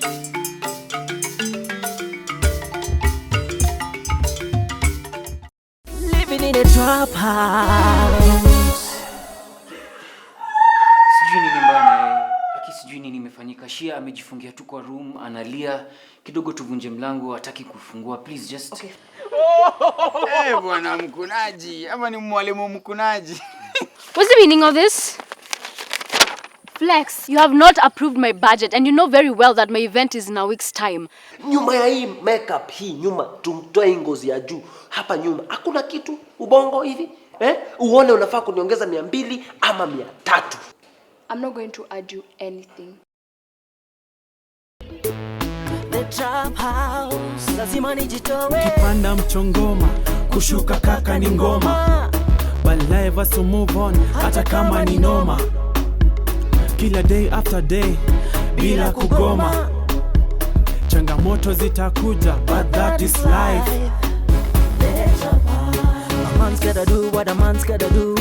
Living in a trap house. Sijui nini mbaya. Sijui nini imefanyika. Shia amejifungia tu kwa room, analia. Kidogo tuvunje mlango, hataki kufungua. Please just... Okay. Bwana mkunaji. Ama ni mwalimu mkunaji. What's the meaning of this? Flex, you have not approved my budget and you know very well that my event is in a week's time. Nyuma ya hii makeup hii nyuma tumtoe ngozi ya juu. Hapa nyuma hakuna kitu ubongo hivi. Uone unafaa kuniongeza 200 ama 300. I'm not going to argue anything. The trap house lazima nijitowe. Kipanda mchongoma, kushuka kaka ni ngoma. But life has to move on, hata kama ni noma. Kila day after day, bila kugoma. Changamoto zitakuja, but that is life. A man's gotta do what a man's gotta do.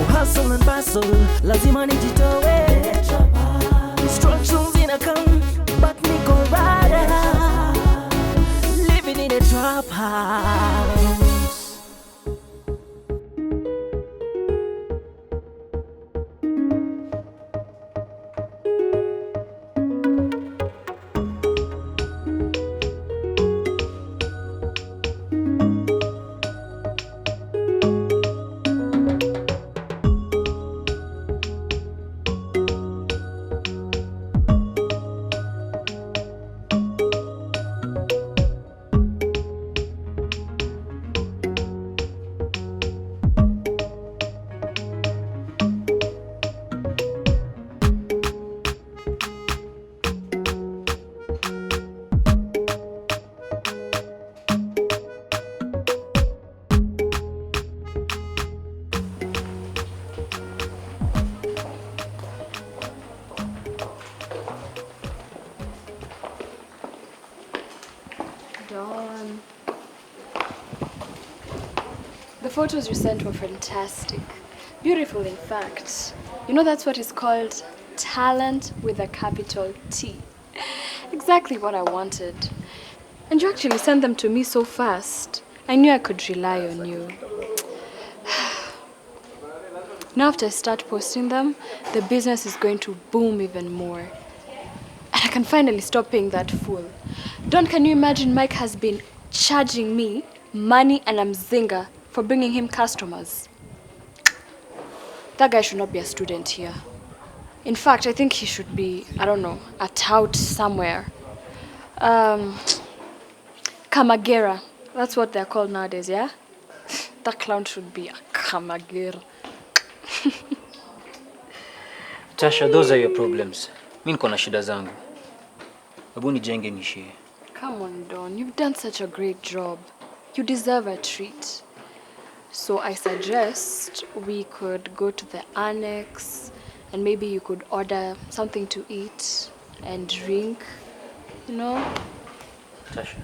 Hustle and bustle, lazima nijitowe. Instructions inakam, but niko rada. Living in a trap house. The photos you sent were fantastic. Beautiful, in fact. You know, that's what is called talent with a capital T. Exactly what I wanted. And you actually sent them to me so fast. I knew I could rely on you. Now after I start posting them, the business is going to boom even more. And I can finally stop paying that fool. Don, can you imagine Mike has been charging me money and a mzinga for bringing him customers? That guy should not be a student here. In fact, I think he should be, I don't know, a tout somewhere. Kamagera. That's what they're called nowadays, yeah? That clown should be a Kamagera. Tasha, those are your problems. Mimi niko na shida zangu. Hebu nijenge nishie. Come on, Don. You've done such a great job. You deserve a treat. So I suggest we could go to the annex and maybe you could order something to eat and drink, you know? Tasha.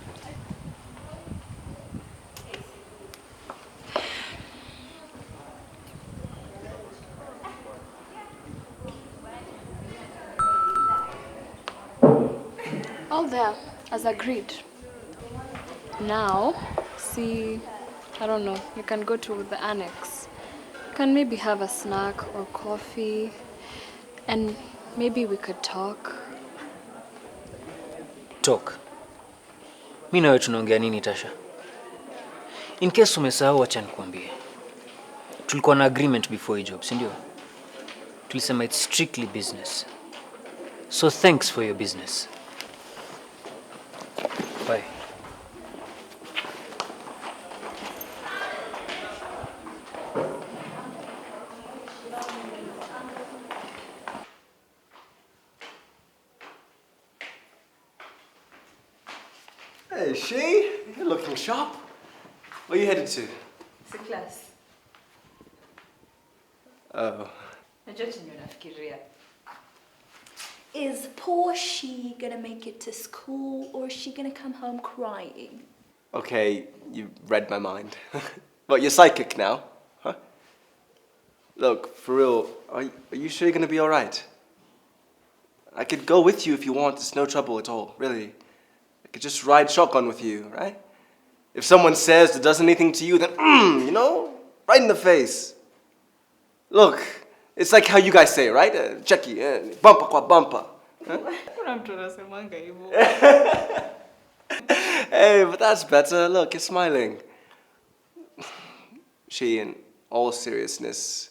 All there, as agreed. Now, see, I don't know, you can go to the annex. You can maybe have a snack or coffee, and maybe we could talk. Talk? Mimi na wewe tunaongea nini, Tasha? In case umesahau, acha nikwambie. Tulikuwa na agreement before hii job, si ndio? Tulisema it's strictly business. So thanks for your business. Bye. Hey, she? You're looking sharp. Where are you headed to? It's a class. Oh. Is poor she gonna make it to school or is she gonna come home crying? Okay, you read my mind. What, you're psychic now? Huh? Look, for real, are you sure you're gonna be alright? I could go with you if you want. It's no trouble at all, really. I could just ride shotgun with you, right? If someone says it does anything to you, then, you know, right in the face. Look, it's like how you guys say, right? Cheki, bumper kwa bumper. Huh? Hey, but that's better. Look, you're smiling. She, in all seriousness,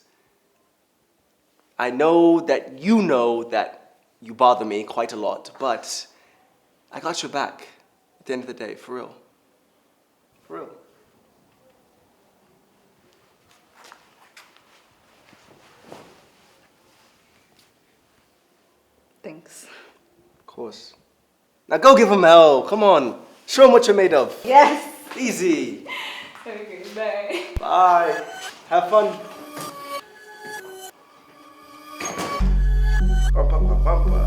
I know that you bother me quite a lot, but I got your back at the end of the day, for real. For real. Thanks. Of course. Now go give him hell. Come on. Show him what you're made of. Yes. Easy. Okay, bye. Bye. Have fun. Bumper, bumper.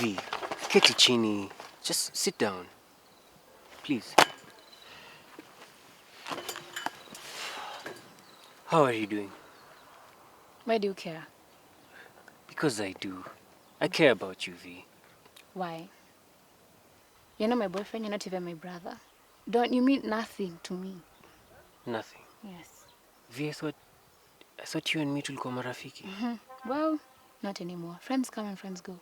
V, keti chini. Just sit down. Please. How are you doing? Why do you care? Because I do. I care about you, V. Why? You're not my boyfriend, you're not even my brother. Don't you mean nothing to me? Nothing. Yes. V, I thought you and me tulikuwa marafiki. Well, not anymore. Friends come and friends go.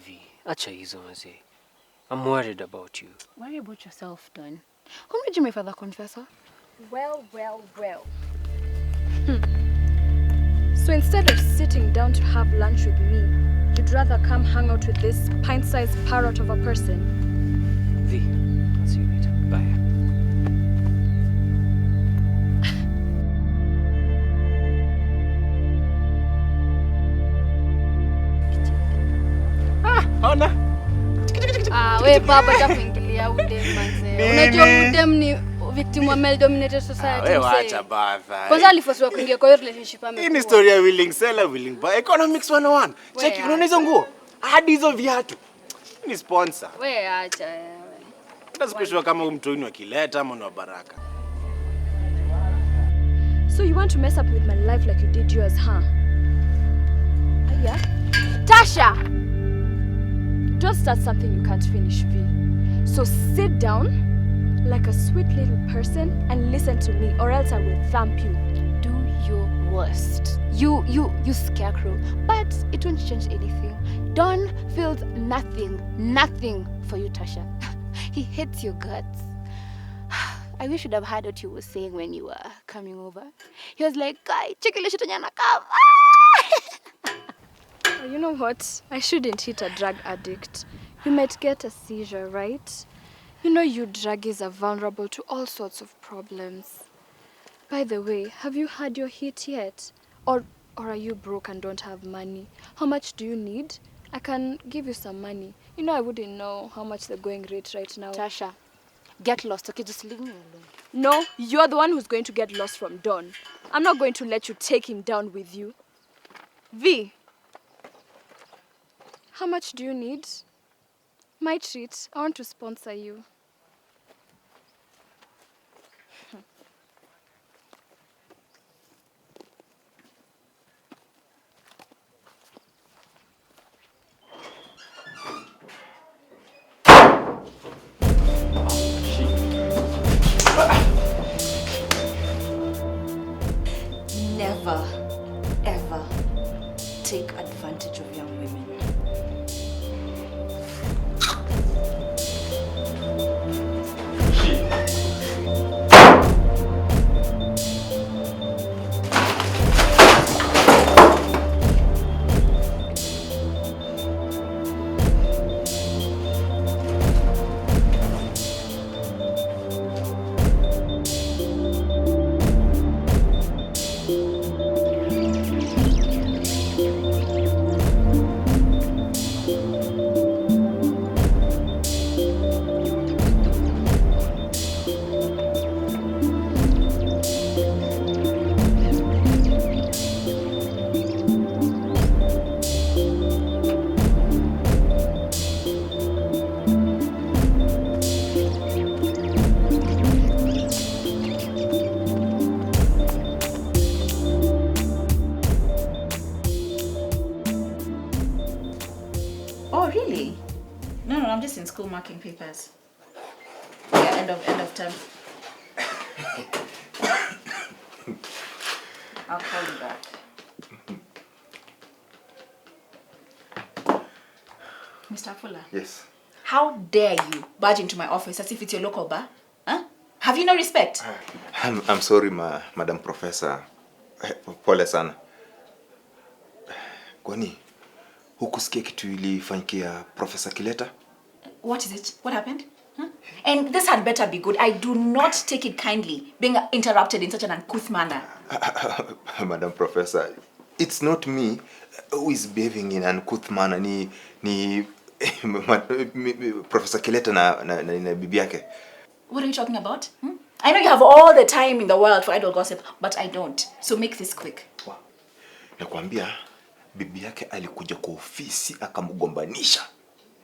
V, acha hizo mazee. I'm worried about you. Worry about yourself, Don. Who made you my father confessor? Well. So instead of sitting down to have lunch with me, you'd rather come hang out with this pint-sized parrot of a person? V, I'll see you later. Bye. We baba takuingilia udem manze. Unajua udem ni victim wa male dominated society. Wewe acha baba. Kwanza alifosiwa kuingia kwa hiyo relationship ame. Hii ni story ya willing seller, willing buyer. Economics 101. Cheki, unaona hizo nguo? Hadi hizo viatu. Ni sponsor. Wewe acha wewe. Hata sikushua kama umtoini wakileta ama wa baraka. So you want to mess up with my life like you did yours, huh? Yeah? Tasha! Don't start something you can't finish, V. So sit down like a sweet little person and listen to me, or else I will thump you. Do your worst. You scarecrow. But it won't change anything. Don feels nothing for you, Tasha. He hates your guts. I wish you'd have heard what you were saying when you were coming over. He was like, "Guy, chekile shitonyana kam." You know what? I shouldn't hit a drug addict. You might get a seizure, right? You know you druggies are vulnerable to all sorts of problems. By the way, have you had your hit yet? Or are you broke and don't have money? How much do you need? I can give you some money. You know I wouldn't know how much the going rate right now. Tasha, get lost, okay? Just leave me alone. No, you're the one who's going to get lost from Don. I'm not going to let you take him down with you. V, how much do you need? My treat. I want to sponsor you. Never, ever take advantage of young women. really? No, I'm just in school marking papers. Yeah, end of term. I'll call you back. Mr. Fuller. Yes. How dare you barge into my office as if it's your local bar? Huh? Have you no respect? I'm sorry, Madam Professor. Pole sana. Kwani hukusikia kitu ilifanyikia Professor Kileta? What is it? What happened? Huh? And this had better be good. I do not take it kindly being interrupted in such an uncouth manner. Madam Professor, it's not me who is behaving in an uncouth manner. Ni Professor Kileta na bibi yake. What are you talking about? I know you have all the time in the world for idle gossip, but I don't. So make this quick. Wow. Nakwambia bibi yake alikuja kwa ofisi akamgombanisha.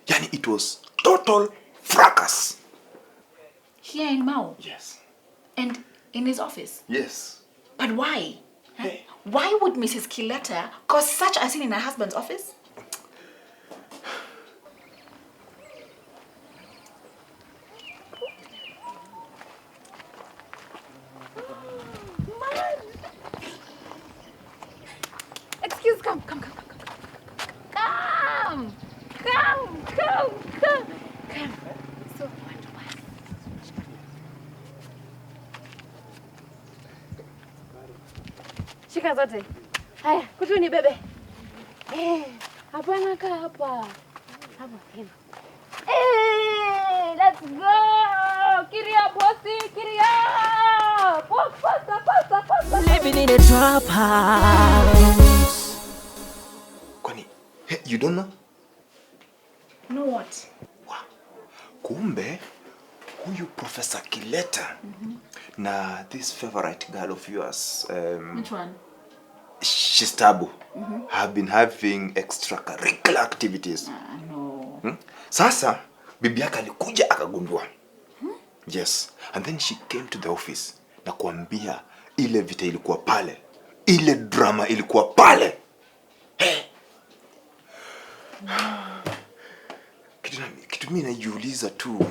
Yani it was total fracas. Here in Mao? Yes. And in his office? Yes. But why? Hey. Why would Mrs. Kileta cause such a scene in her husband's office? Excuse, come. Come. So what? Shika zote. Haya, kutuni bebe. Hapana kaa hapa. Hapo tena. Let's go. Kiria bosi, kiria. Pasta. Living in a trap house. Kwani, you don't know? Know what? Kumbe huyu Professor Kileta na this favorite girl of yours, Which one? she's Tabu, have been having extracurricular activities. No. Sasa bibi yake alikuja akagundua. Yes, and then she came to the office na kuambia ile vita ilikuwa pale, ile drama ilikuwa pale. Kitu mimi najiuliza tu,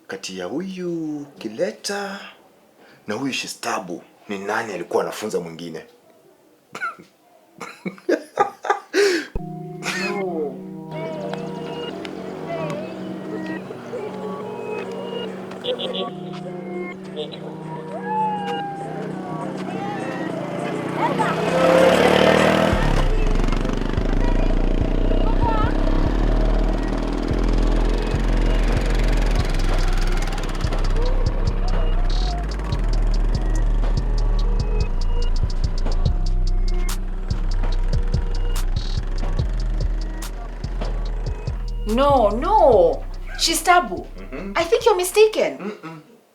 kati ya huyu Kileta na huyu Shistabu ni nani alikuwa anafunza mwingine? No. Shistabu. I think you're mistaken.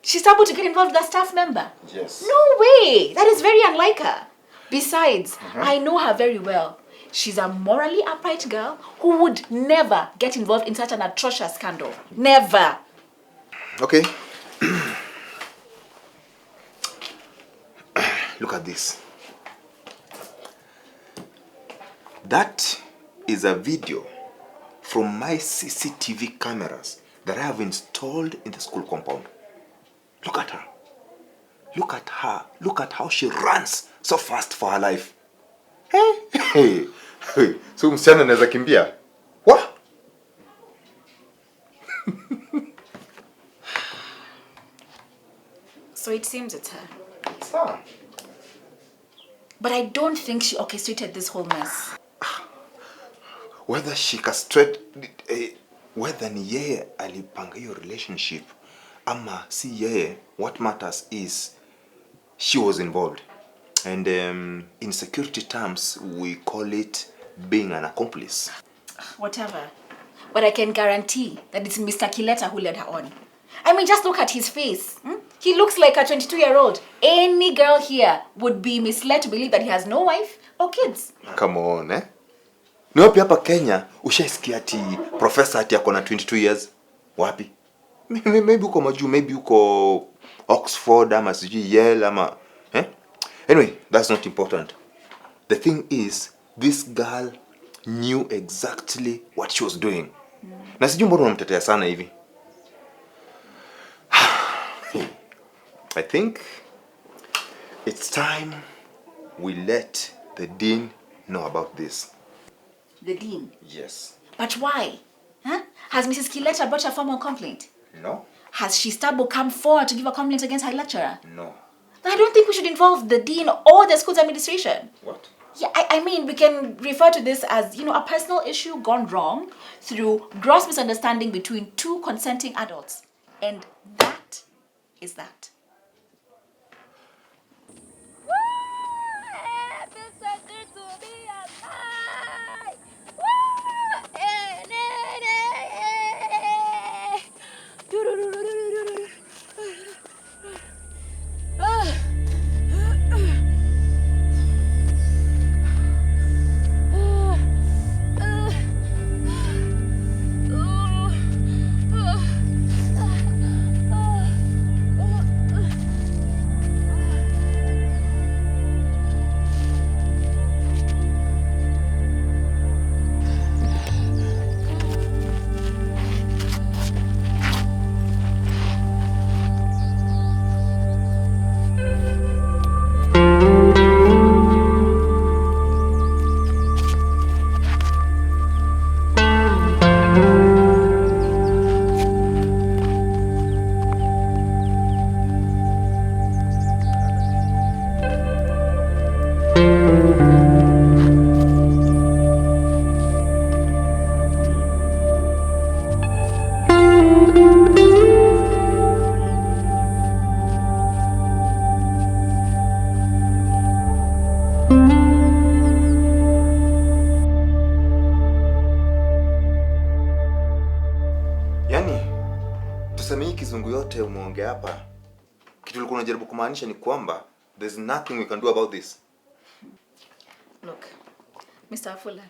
Shistabu to get involved with a staff member? Yes. No way. That is very unlike her. Besides, I know her very well. She's a morally upright girl who would never get involved in such an atrocious scandal. Never. Okay. Look at this. That is a video from my CCTV cameras that I have installed in the school compound. Look at her. Look at her. Look at how she runs so fast for her life. Hey. So msichana anaweza kimbia. What? So it seems it's her. It's her. But I don't think she orchestrated this whole mess. Whether she castrate, whether ni yeye alipanga hiyo relationship ama si yeye, what matters is she was involved. And in security terms, we call it being an accomplice. Whatever. But I can guarantee that it's Mr. Kileta who led her on. I mean, just look at his face. He looks like a 22-year-old. Any girl here would be misled to believe that he has no wife or kids. Come on, eh? Ni wapi hapa Kenya ushaisikia ati professor ati ako na 22 years? Wapi? Maybe uko majuu, maybe uko Oxford ama sijui Yale ama Anyway, that's not important. The thing is, this girl knew exactly what she was doing. Na sijui mbona unamtetea sana hivi. I think it's time we let the dean know about this. The dean? Yes. But why? Huh? Has Mrs. Kileta brought a formal complaint? No. Has she stable come forward to give a complaint against her lecturer? No. Then I don't think we should involve the dean or the school's administration. What? Yeah, I mean, we can refer to this as, a personal issue gone wrong through gross misunderstanding between two consenting adults. And that is that. Kizungu yote umeongea hapa, kitu ulikuwa unajaribu kumaanisha ni kwamba there's nothing we can do about this. Look, Mr. Afula,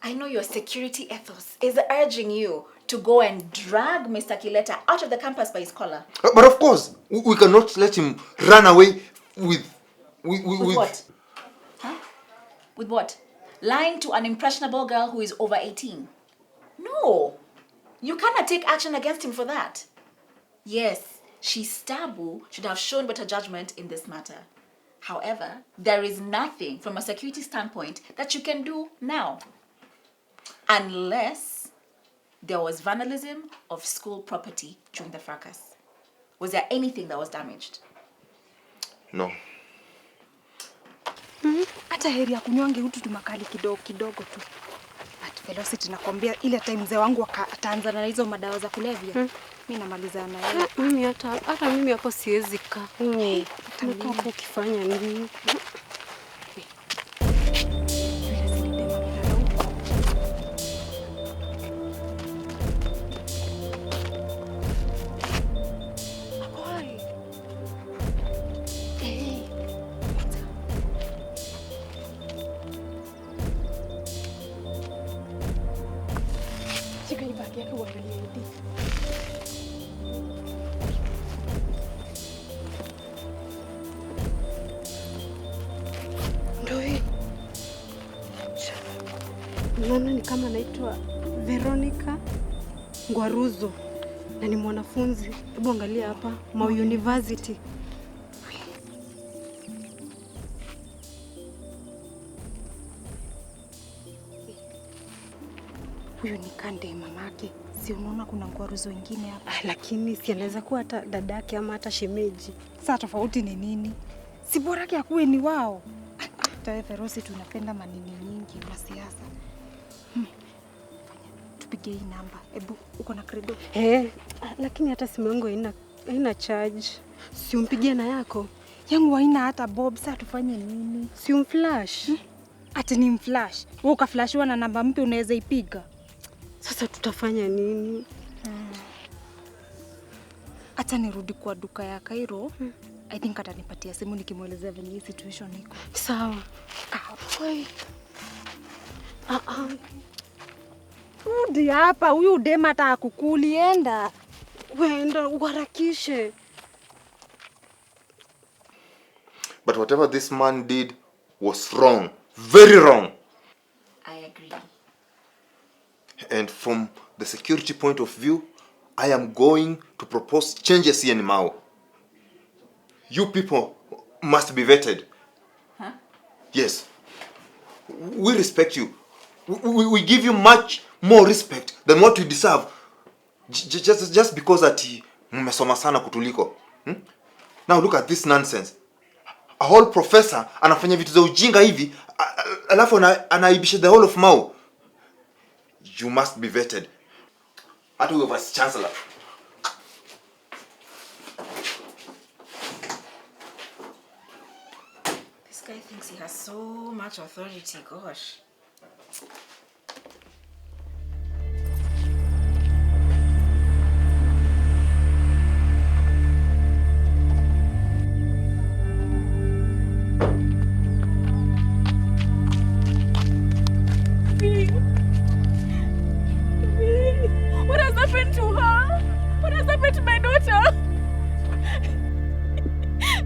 I know your security ethos is urging you to go and drag Mr. Kileta out of the campus by his collar. But of course, we cannot let him run away with what? Huh? With what? Lying to an impressionable girl who is over 18? No. You cannot take action against him for that. Yes, Shistabu should have shown better judgment in this matter. However, there is nothing from a security standpoint that you can do now. Unless there was vandalism of school property during the fracas. Was there anything that was damaged? No. Hata heri ya kunyonge hutu tumakali kidogo tu. But velocity nakwambia ile time mzee wangu ataanza na hizo madawa za kulevya. Mimi namaliza na yeye. Mimi hata mimi hapo siwezi kaa. Utakaa hapo ukifanya nini? Naona ni kama naitwa Veronica Ngwaruzo na ni mwanafunzi. Hebu angalia hapa, Mau University. Huyu ni Kande mamake. Si unaona kuna Ngwaruzo wengine hapa? Lakini si anaweza kuwa hata dadake ama hata shemeji. Sasa tofauti ni nini? Si bora yake akuwe ni wao. Tawe Ferosi tunapenda manini nyingi na siasa. Tupige hii namba. Ebu uko na credo? Lakini hata simu yangu haina charge. Si umpigie na yako? Yangu haina hata bob. Sasa tufanye nini? Si umflash? Ati ni mflash. Wewe ukaflashiwa na namba mpya unaweza ipiga. Sasa tutafanya nini? Hata nirudi kwa duka ya Cairo. I think atanipatia simu nikimuelezea venye hii situation iko. Sawa. Rudi hapa, huyu dema atakukulienda. Wenda uharakishe. But whatever this man did was wrong. Very wrong. I agree. And from the security point of view, I am going to propose changes here in Mao. You people must be vetted. Huh? Yes. We respect you. We give you much more respect than what you deserve. Just because that mmesoma sana kutuliko. Now look at this nonsense. A whole professor anafanya vitu za ujinga hivi, alafu anaibisha the whole of Mao. You must be vetted. Hata huyo vice chancellor. This guy thinks he has so much authority, gosh. What has happened to her? What has happened to my daughter?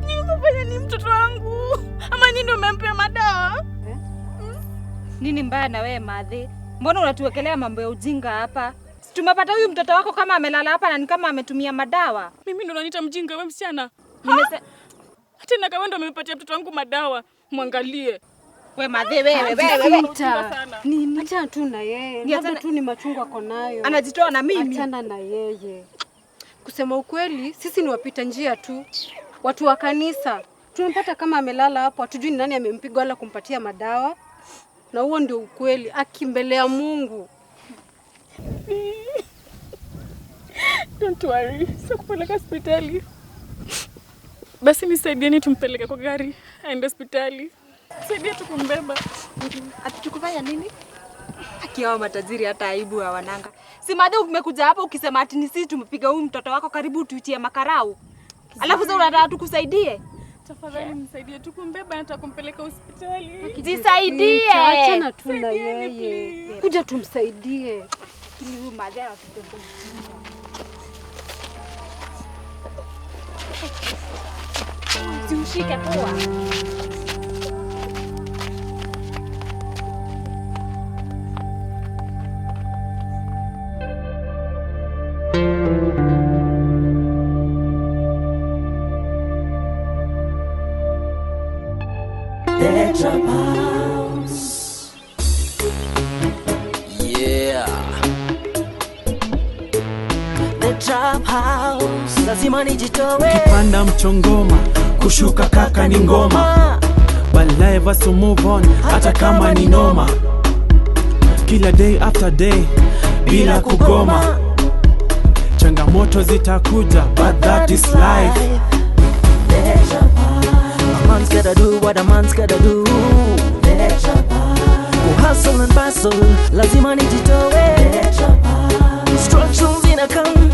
Nimefanya ni mtoto wangu. Ama nyinyi ndio mmempea madawa? Nini mbaya na wewe madhe? Mbona unatuwekelea mambo ya ujinga hapa? Tumepata huyu mtoto wako kama amelala hapa na ni kama ametumia madawa. Mimi ndo unaniita mjinga wewe msichana? Tena kama ndo amepatia mtoto wangu madawa, muangalie. Wewe madhe wewe. Nini? Acha tu na yeye. Labda tu ni machungwa konayo. Anajitoa na mimi. Achana na yeye. Kusema ukweli, sisi ni wapita njia tu. Watu wa kanisa. Tumempata kama amelala hapo, hatujui ni nani amempiga wala kumpatia madawa. Na huo ndio ukweli, akimbelea Mungu. Don't worry, sio kupeleka hospitali. Basi nisaidieni tumpeleke kwa gari aende hospitali. Saidia tu kumbeba. Ati tukufanya nini? Akiwa matajiri hata aibu hawananga. Si madhe umekuja hapa ukisema ati ni sisi tumepiga huyu mtoto wako karibu tuitie makarau. Alafu sasa unataka tukusaidie? Tafadhali msaidie tu kumbeba na tukumpeleka hospitali. Jisaidie. Achana tu na yeye. Kuja tumsaidie. Ili huyu madhe atubebe. Usimshike poa. Lazima nijitowe. Kipanda mchongoma, kushuka kaka ni ngoma. But life has to move on, hata kama ni noma. Kila day after day, bila kugoma. Changamoto zitakuja, but that is life. A man's gotta do what a man's gotta do. Hustle and bustle, lazima nijitowe. Instructions in a come.